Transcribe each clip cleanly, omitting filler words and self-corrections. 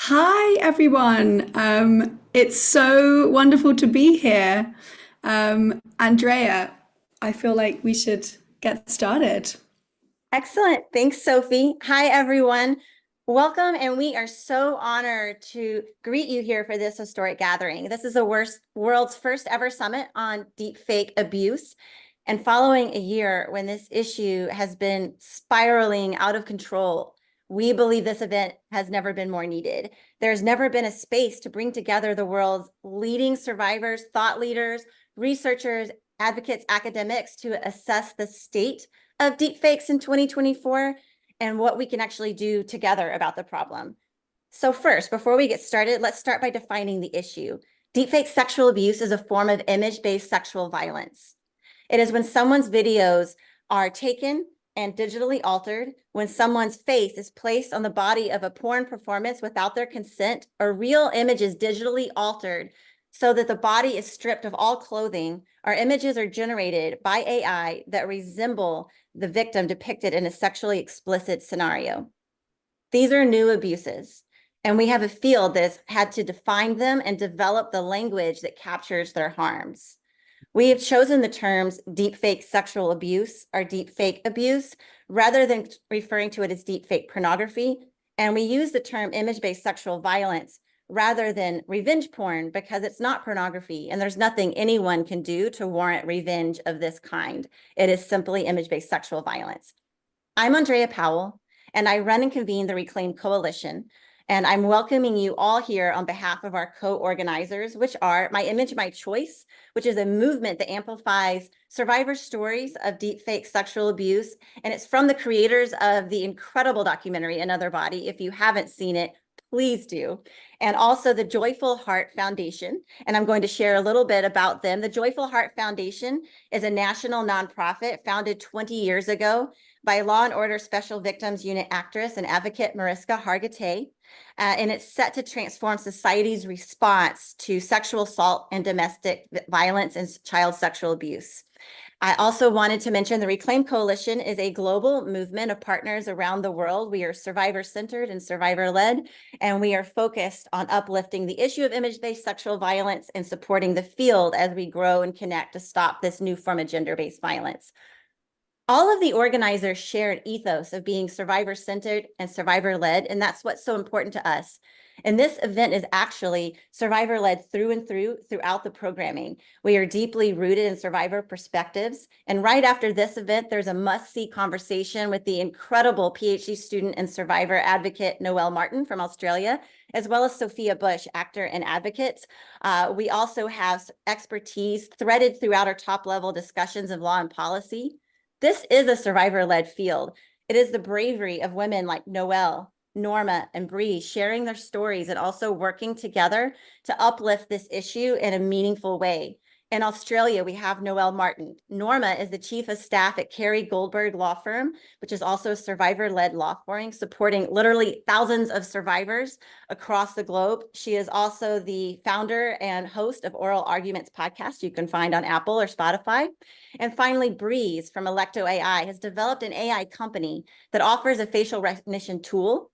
Hi, everyone. It's so wonderful to be here. Andrea, I feel like we should get started. Excellent. Thanks, Sophie. Hi, everyone. Welcome, and we are so honored to greet you here for this historic gathering. This is the world's first ever summit on deepfake abuse. And following a year when this issue has been spiraling out of control, we believe this event has never been more needed. There's never been a space to bring together the world's leading survivors, thought leaders, researchers, advocates, academics to assess the state of deepfakes in 2024 and what we can actually do together about the problem. So first, before we get started, let's start by defining the issue. Deepfake sexual abuse is a form of image-based sexual violence. It is when someone's videos are taken and digitally altered, when someone's face is placed on the body of a porn performance without their consent, or real images digitally altered so that the body is stripped of all clothing, or images are generated by AI that resemble the victim depicted in a sexually explicit scenario. These are new abuses, and we have a field that's had to define them and develop the language that captures their harms. We have chosen the terms deepfake sexual abuse or deepfake abuse rather than referring to it as deepfake pornography, and we use the term image-based sexual violence rather than revenge porn because it's not pornography and there's nothing anyone can do to warrant revenge of this kind. It is simply image-based sexual violence. I'm Andrea Powell, and I run and convene the Reclaim Coalition, and I'm welcoming you all here on behalf of our co-organizers, which are My Image, My Choice, which is a movement that amplifies survivor stories of deepfake sexual abuse, and it's from the creators of the incredible documentary Another Body. If you haven't seen it, please do. And also the Joyful Heart Foundation. And I'm going to share a little bit about them. The Joyful Heart Foundation is a national nonprofit founded 20 years ago by Law and Order Special Victims Unit actress and advocate Mariska Hargitay. And it's set to transform society's response to sexual assault and domestic violence and child sexual abuse. I also wanted to mention the Reclaim Coalition is a global movement of partners around the world. We are survivor-centered and survivor-led, and we are focused on uplifting the issue of image-based sexual violence and supporting the field as we grow and connect to stop this new form of gender-based violence. All of the organizers share an ethos of being survivor-centered and survivor-led, and that's what's so important to us. And this event is actually survivor-led through and throughout the programming. We are deeply rooted in survivor perspectives. And right after this event, there's a must-see conversation with the incredible PhD student and survivor advocate Noelle Martin from Australia, as well as Sophia Bush, actor and advocate. We also have expertise threaded throughout our top-level discussions of law and policy. This is a survivor-led field. It is the bravery of women like Noelle, Norma, and Bree sharing their stories and also working together to uplift this issue in a meaningful way. In Australia, we have Noelle Martin. Norma is the chief of staff at Carey Goldberg Law Firm, which is also a survivor-led law firm supporting literally thousands of survivors across the globe. She is also the founder and host of Oral Arguments podcast you can find on Apple or Spotify. And finally, Breeze from Electo AI has developed an AI company that offers a facial recognition tool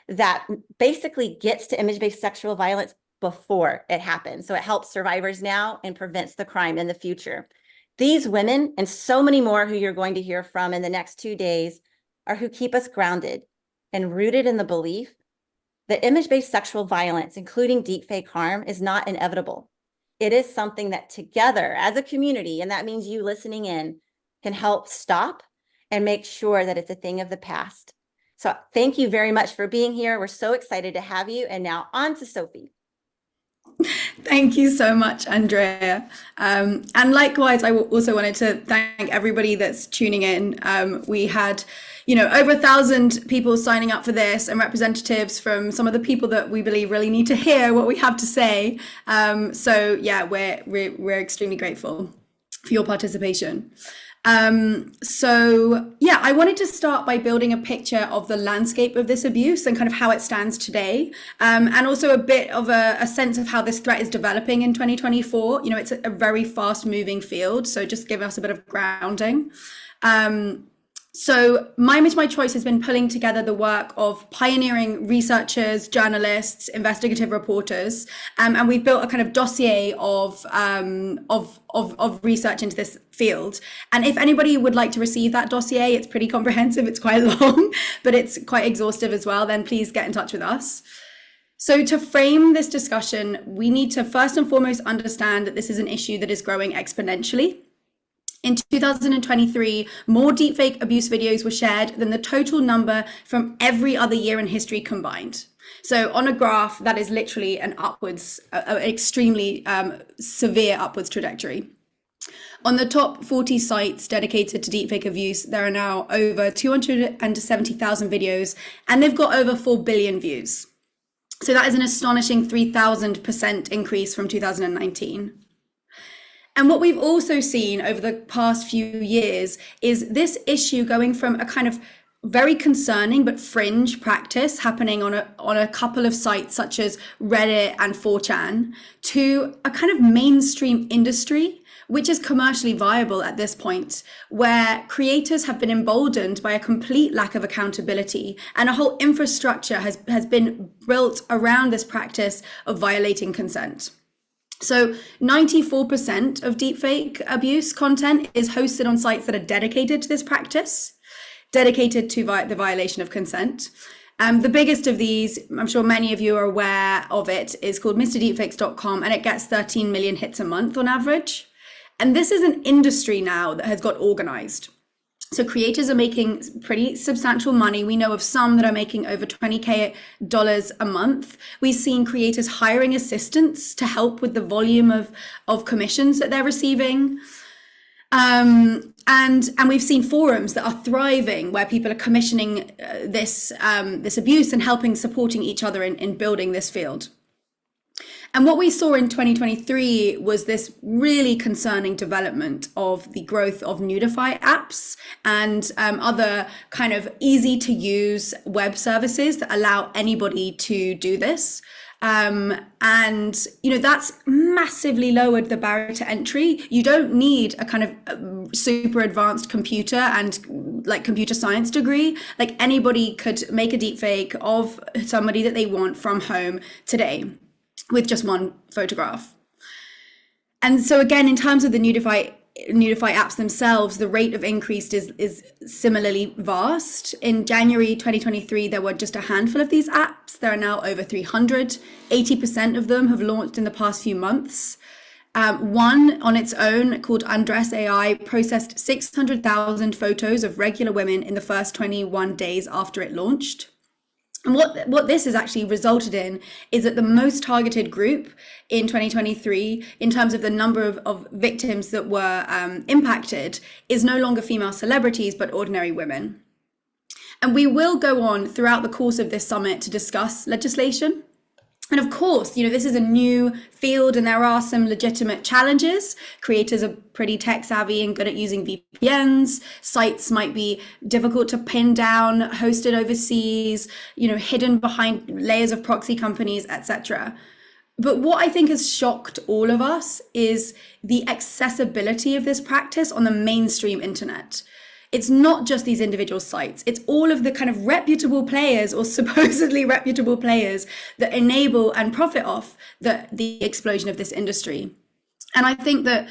that basically gets to image-based sexual violence before it happens. So it helps survivors now and prevents the crime in the future. These women and so many more who you're going to hear from in the next 2 days are who keep us grounded and rooted in the belief that image-based sexual violence, including deepfake harm, is not inevitable. It is something that together as a community, and that means you listening in, can help stop and make sure that it's a thing of the past. So thank you very much for being here. We're so excited to have you. And now on to Sophie. Thank you so much, Andrea. And likewise, also wanted to thank everybody that's tuning in. We had, over 1,000 people signing up for this and representatives from some of the people that we believe really need to hear what we have to say. So yeah, we're extremely grateful for your participation. So yeah, I wanted to start by building a picture of the landscape of this abuse and kind of how it stands today, and also a bit of a sense of how this threat is developing in 2024. It's a very fast moving field, so just give us a bit of grounding. So My Image, My Choice has been pulling together the work of pioneering researchers, journalists, investigative reporters, and we've built a kind of dossier of research into this field. And if anybody would like to receive that dossier, it's pretty comprehensive, it's quite long, but it's quite exhaustive as well, then please get in touch with us. So to frame this discussion, we need to first and foremost understand that this is an issue that is growing exponentially. In 2023, more deepfake abuse videos were shared than the total number from every other year in history combined. So on a graph, that is literally an extremely severe upwards trajectory. On the top 40 sites dedicated to deepfake abuse, there are now over 270,000 videos, and they've got over 4 billion views. So that is an astonishing 3,000% increase from 2019. And what we've also seen over the past few years is this issue going from a kind of very concerning but fringe practice happening on a couple of sites such as Reddit and 4chan to a kind of mainstream industry, which is commercially viable at this point, where creators have been emboldened by a complete lack of accountability, and a whole infrastructure has been built around this practice of violating consent. So 94% of deepfake abuse content is hosted on sites that are dedicated to this practice, dedicated to the violation of consent. The biggest of these, I'm sure many of you are aware of it, is called MrDeepfakes.com, and it gets 13 million hits a month on average. And this is an industry now that has got organized. So creators are making pretty substantial money. We know of some that are making over $20K a month. We've seen creators hiring assistants to help with the volume of commissions that they're receiving. And we've seen forums that are thriving where people are commissioning this abuse and supporting each other in building this field. And what we saw in 2023 was this really concerning development of the growth of nudify apps and other kind of easy to use web services that allow anybody to do this. And, that's massively lowered the barrier to entry. You don't need a kind of super advanced computer and like computer science degree. Like anybody could make a deepfake of somebody that they want from home today with just one photograph. And so again, in terms of the nudify apps themselves, the rate of increase is similarly vast. In January 2023, there were just a handful of these apps. There are now over 300. 80% of them have launched in the past few months. One on its own, called Order SVU, processed 600,000 photos of regular women in the first 21 days after it launched. And what this has actually resulted in is that the most targeted group in 2023, in terms of the number of victims that were impacted, is no longer female celebrities, but ordinary women. And we will go on throughout the course of this summit to discuss legislation. And of course, this is a new field and there are some legitimate challenges. Creators are pretty tech savvy and good at using VPNs. Sites might be difficult to pin down, hosted overseas, hidden behind layers of proxy companies, etc. But what I think has shocked all of us is the accessibility of this practice on the mainstream internet. It's not just these individual sites, it's all of the kind of reputable players or supposedly reputable players that enable and profit off the explosion of this industry. And I think that,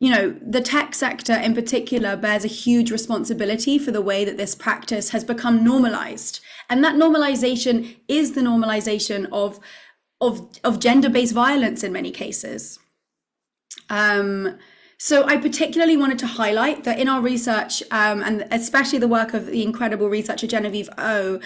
the tech sector in particular bears a huge responsibility for the way that this practice has become normalized. And that normalization is the normalization of gender-based violence in many cases. So I particularly wanted to highlight that in our research, and especially the work of the incredible researcher Genevieve O,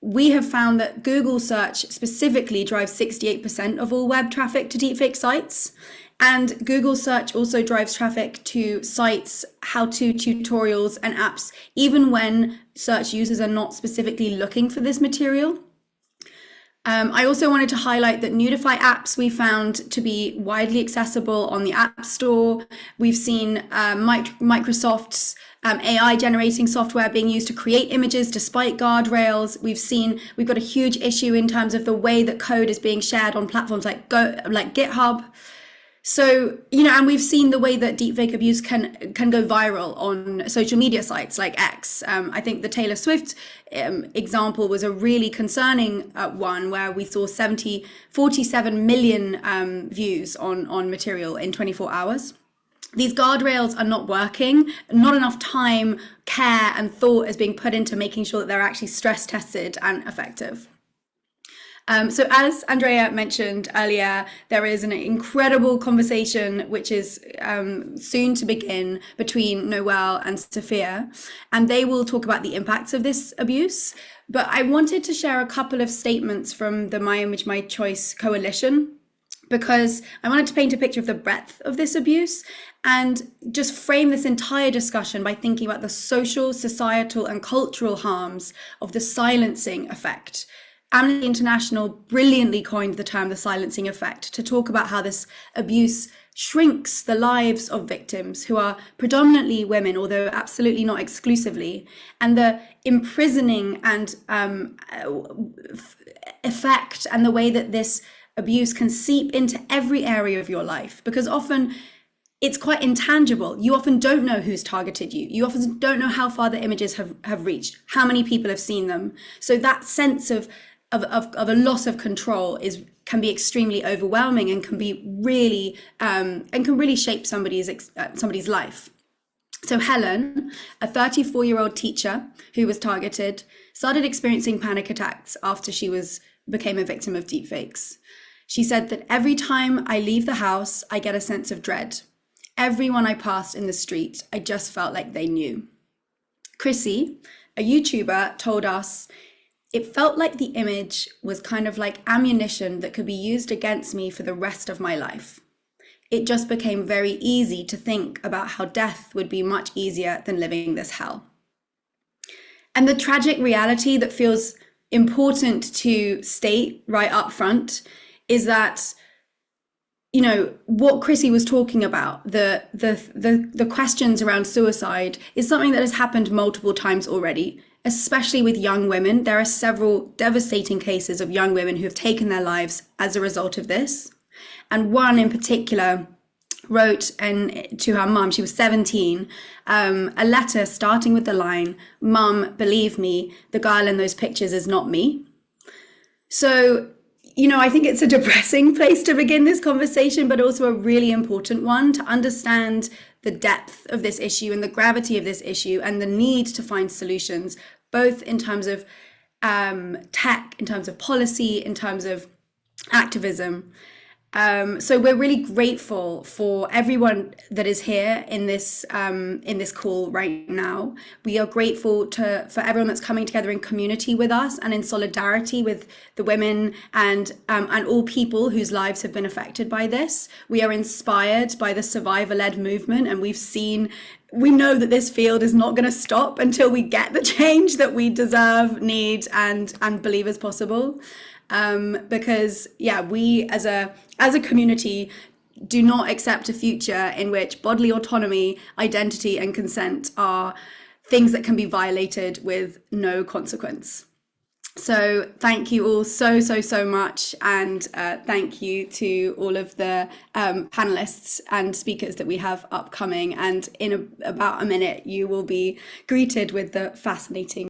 we have found that Google search specifically drives 68% of all web traffic to deepfake sites. And Google search also drives traffic to sites, how-to tutorials and apps, even when search users are not specifically looking for this material. I also wanted to highlight that nudify apps we found to be widely accessible on the App Store. We've seen Microsoft's AI generating software being used to create images despite guardrails. We've got a huge issue in terms of the way that code is being shared on platforms like GitHub. So, and we've seen the way that deepfake abuse can go viral on social media sites like X. I think the Taylor Swift example was a really concerning one, where we saw 47 million views on material in 24 hours. These guardrails are not working. Not enough time, care, and thought is being put into making sure that they're actually stress tested and effective. So as Andrea mentioned earlier, there is an incredible conversation which is soon to begin between Noelle and Sophia, and they will talk about the impacts of this abuse. But I wanted to share a couple of statements from the My Image, My Choice coalition, because I wanted to paint a picture of the breadth of this abuse and just frame this entire discussion by thinking about the social, societal, and cultural harms of the silencing effect. Amnesty International brilliantly coined the term the silencing effect to talk about how this abuse shrinks the lives of victims, who are predominantly women, although absolutely not exclusively, and the imprisoning and effect and the way that this abuse can seep into every area of your life, because often it's quite intangible. You often don't know who's targeted you. You often don't know how far the images have reached, how many people have seen them. So that sense of a loss of control can be extremely overwhelming and can be really shape somebody's life. So Helen, a 34-year-old teacher who was targeted, started experiencing panic attacks after she became a victim of deepfakes. She said that every time I leave the house, I get a sense of dread. Everyone I passed in the street, I just felt like they knew. Chrissy, a YouTuber, told us, it felt like the image was kind of like ammunition that could be used against me for the rest of my life. It just became very easy to think about how death would be much easier than living this hell. And the tragic reality that feels important to state right up front is that, what Chrissy was talking about, the questions around suicide, is something that has happened multiple times already, especially with young women. There are several devastating cases of young women who have taken their lives as a result of this. And one in particular wrote to her mum, she was 17, a letter starting with the line, "Mum, believe me, the girl in those pictures is not me." So, I think it's a depressing place to begin this conversation, but also a really important one to understand the depth of this issue and the gravity of this issue and the need to find solutions, both in terms of tech, in terms of policy, in terms of activism. So we're really grateful for everyone that is here in this call right now. We are grateful for everyone that's coming together in community with us and in solidarity with the women and all people whose lives have been affected by this. We are inspired by the survivor-led movement, and we know that this field is not going to stop until we get the change that we deserve, need, and believe is possible. Because we as a community do not accept a future in which bodily autonomy, identity, and consent are things that can be violated with no consequence. So thank you all so much, and thank you to all of the panelists and speakers that we have upcoming, and in about a minute you will be greeted with the fascinating